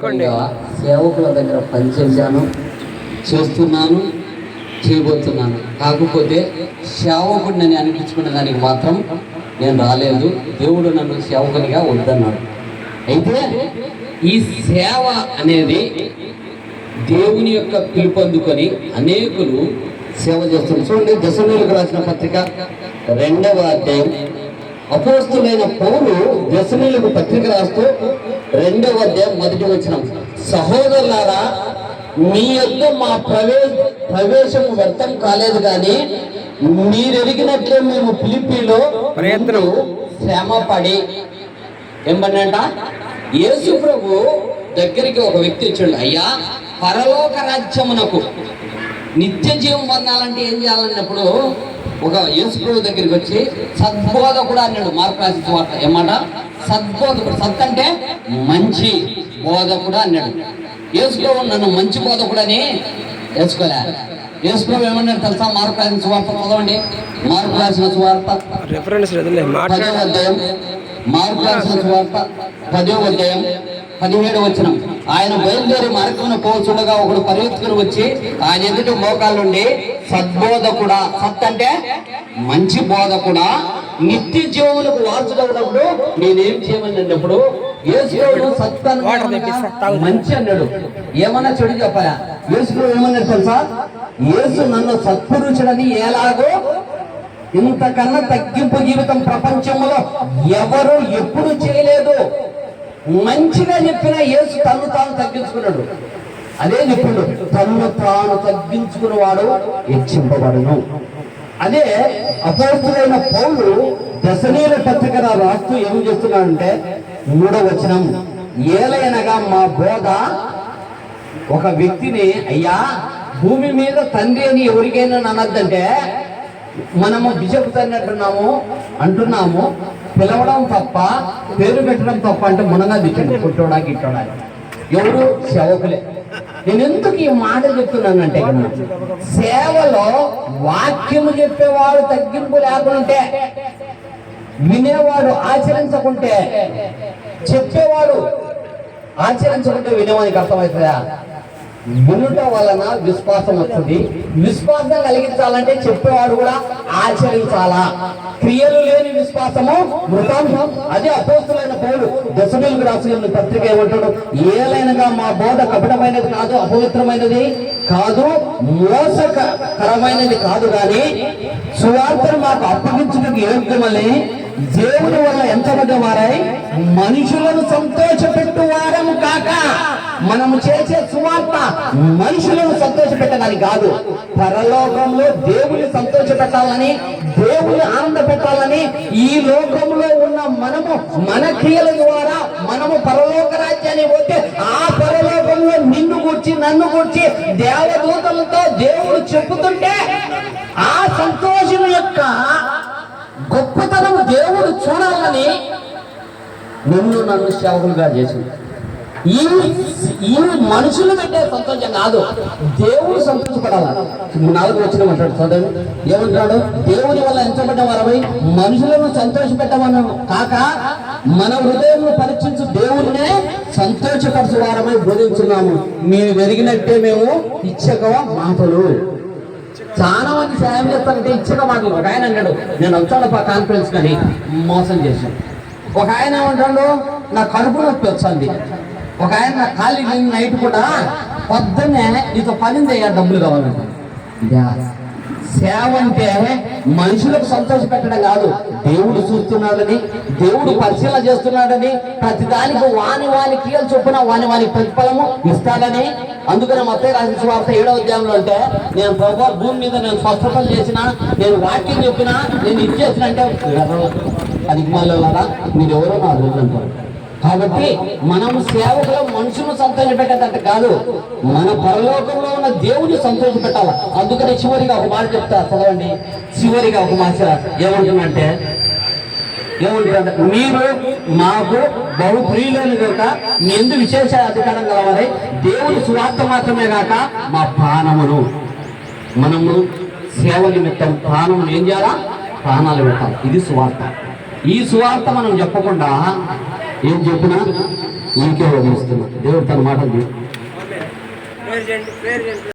సేవకుల దగ్గర పనిచేశాను, చేస్తున్నాను, చేయబోతున్నాను. కాకపోతే సేవకుడిని అనిపించుకునే దానికి మాత్రం నేను రాలేదు. దేవుడు నన్ను సేవకునిగా వద్దన్నాడు. అయితే ఈ సేవ అనేది దేవుని యొక్క పిలుపొందుకొని అనేకులు సేవ చేస్తున్నారు. చూడండి, దశలోనికి రాసిన పత్రిక 2వ అధ్యాయం. అపోస్తులైన పౌలు దశలోనికి పత్రిక రాస్తూ 2వ అధ్యాయం 1వ వచనం, సహోదరులారా, మీ యొద్ద మా ప్రవేశం వ్యర్థం కాలేదు, కానీ మీరెరిగినట్లే మేము ఫిలిప్పీలో ప్రయత్నం శ్రమ పడి ఏమన్నంట, యేసు ప్రభు దగ్గరికి ఒక వ్యక్తి వచ్చాడు. అయ్యా, పరలోక రాజ్యమునకు నిత్య జీవం పొందాలంటే ఏం చేయాలన్నప్పుడు ఒక యేసు ప్రభు దగ్గరికి వచ్చి సద్బోధకుడు అన్నాడు. మార్కు రాసిన సువార్త ఏమాట, సద్బోధకుడు. సత్ అంటే మంచి, బోధకుడు అన్నాడు. యేసు ప్రభు నన్ను మంచి బోధకుడు అని వేసుకోలే. యేసు ప్రభు ఏమన్నాడు తెలుసా? మార్కు రాసిన సువార్త చదవండి. మార్కు రాసిన సువార్త 10వ అధ్యాయం, మార్కు రాసిన సువార్త 10వ అధ్యాయం 17వ వచనం. ఆయన బయలుదేరి మార్గమున పోచుండగా ఒకడు పరిగెత్తుకుని వచ్చి ఆయన ఎదుటి మోకాళ్ళుండి, సద్బోధకుడా, సత్ అంటే మంచి బోధకుడా, నిత్య జీవములకు వారసుడవునప్పుడు నేనేం చేయమని అన్నప్పుడు యేసు సత్ మంచి అన్నాడు. ఏమన్నా చెడు చెప్పాలా? యేసు ఏమన్నాడు తెలుసా? యేసు నన్ను సత్పురుషుడని ఎలాగో ఇంతకన్నా తగ్గింపు జీవితం ప్రపంచంలో ఎవరు ఎప్పుడు చేయలేదు. మంచిగా చెప్పిన యేసు తను తాను తగ్గించుకున్నాడు. అదే చెప్పిండు, తను తాను తగ్గించుకున్నవాడు హెచ్చింపబడును. అదే అపోస్తులైన పౌలు దశలోని పత్రిక రాస్తూ ఏం చేస్తున్నాడంటే 3వ వచనం, ఏలయనగా మా బోధ ఒక వ్యక్తిని, అయ్యా, భూమి మీద తండ్రి అని ఎవరికైనా అనద్దంటే మనము బిషప్ అంటున్నాము, పిలవడం తప్ప, పేరు పెట్టడం తప్ప అంటే మునగా దిట్టండి, పుట్టోడా గిట్టోడా. ఎవరు? సేవకులే. నేను ఎందుకు ఈ మాట చెప్తున్నానంటే, సేవలో వాక్యము చెప్పేవాడు తగ్గింపు లేకుంటే, వినేవాడు ఆచరించకుంటే, చెప్పేవాడు ఆచరించకుంటే వినేవానికి అర్థమవుతుందా? వినుట వలన విశ్వాసం వస్తుంది. విశ్వాసం కలిగించాలంటే చెప్పేవాడు కూడా ఆచరించాలా. క్రియలు లేని విశ్వాసము మృతం. అదే అపోస్తులైన పౌలు దశలోనికి రాసిన పత్రిక ఏమంటాడు? ఏలైనగా మా బోధ కపటమైనది కాదు, అపవిత్రమైనది కాదు, మోసకరమైనది కాదు, కానీ సువార్తను మాకు అప్పగించుటకు యోగ్యమని దేవుని వల్ల ఎంచబడ్డ వారై మనుషులను సంతోషపెట్టు వారము కాక, మనము చేసే సువార్త మనుషులను సంతోషపెట్టడానికి కాదు, పరలోకంలో దేవుని సంతోషపెట్టాలని, దేవుని ఆనంద పెట్టాలని. ఈ లోకంలో ఉన్న మనము మన క్రియల ద్వారా మనము పరలోక రాజ్యాన్ని పోతే, ఆ పరలోకంలో నిన్ను కూర్చి నన్ను కూర్చి దేవదూతలతో దేవుడు చెప్పుతుంటే ఆ సంతోషం యొక్క గొప్పతనం దేవుడు చూడాలని నిన్ను నన్ను సేవకులుగా చేసింది. ఈ మనుషులు పెట్టే సంతోషం కాదు, దేవుడు సంతోషపడాలి. 4వ వచనం అంటాడు, చదవండి. ఏమంటాడు? దేవుని వల్ల ఎంచబడ్డ వారమై మనుషులను సంతోషపెట్టమని కాక, మన హృదయంలో పరీక్షించు దేవుడినే సంతోషపరచు వారమై బోధించున్నాము. మీరు పెరిగినట్టే మేము ఇచ్చక మాటలు. చాలా మంది సాయం చేస్తారంటే ఇచ్చక మాటలు. ఒక ఆయన అన్నాడు, నేను వచ్చాను కాన్ఫరెన్స్ కానీ మోసం చేశాను. ఒక ఆయన ఏమంటాడు, నా కడుపు నొప్పి వచ్చింది. ఒక ఆయన నా ఖాళీ నైట్ కూడా పొద్దున్నే నీతో పనింది అయ్యా, డబ్బులు కావాలంట. సేవ అంటే మనుషులకు సంతోష పెట్టడం కాదు, దేవుడు చూస్తున్నాడని, దేవుడు పరిశీలన చేస్తున్నాడని, ప్రతి దానికి వాని క్రియలు చొప్పున వాని ప్రతిఫలము ఇస్తాడని. అందుకనే మత్తయి రాసిన సువార్త 7వ అధ్యాయంలో అంటే, నేను ప్రభు భూమి మీద నేను స్వస్థతలు చేసిన, నేను వాక్యం చెప్పినా, నేను ఇది చేసిన అంటే అది మాలోలారా మీరు ఎవరో నా రోజులంటారు. కాబట్టి మనము సేవకులు మనుషులను సంతోష పెట్టేటట్టు కాదు, మన పరలోకంలో ఉన్న దేవుని సంతోష పెట్టాలి. అందుకని చివరిగా ఒక మాట చెప్తా, చదవండి. చివరిగా ఒక మాట ఏమంటుందంటే, మీరు మాకు బహు ప్రియులని కనుక మీ ఎందుకు విశేష అధికారం కలవాలి. దేవుని సువార్త మాత్రమే కాక మా ప్రాణమును, మనము సేవ నిమిత్తం ప్రాణమును ఏం చేయాలా? ప్రాణాలు పెట్టాలి. ఇది సువార్త. ఈ సువార్త మనం చెప్పకుండా ఏం చెప్పినా మీకే వదిలిస్తున్నా. దేవుడు తన మాట